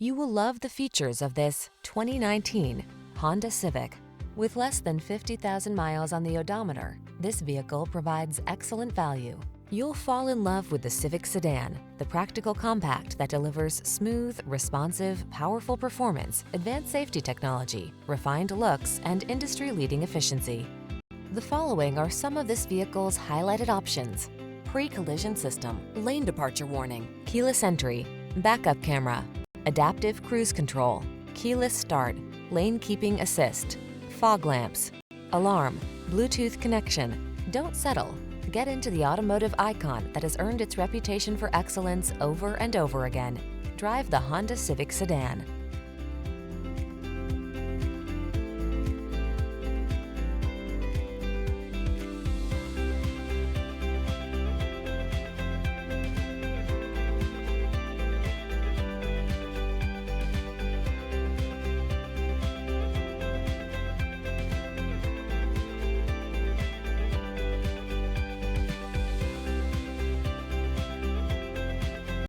You will love the features of this 2019 Honda Civic. With less than 50,000 miles on the odometer, this vehicle provides excellent value. You'll fall in love with the Civic sedan, the practical compact that delivers smooth, responsive, powerful performance, advanced safety technology, refined looks, and industry-leading efficiency. The following are some of this vehicle's highlighted options: pre-collision system, lane departure warning, keyless entry, backup camera, adaptive cruise control, keyless start, lane keeping assist, fog lamps, alarm, Bluetooth connection. Don't settle. Get into the automotive icon that has earned its reputation for excellence over and over again. Drive the Honda Civic sedan.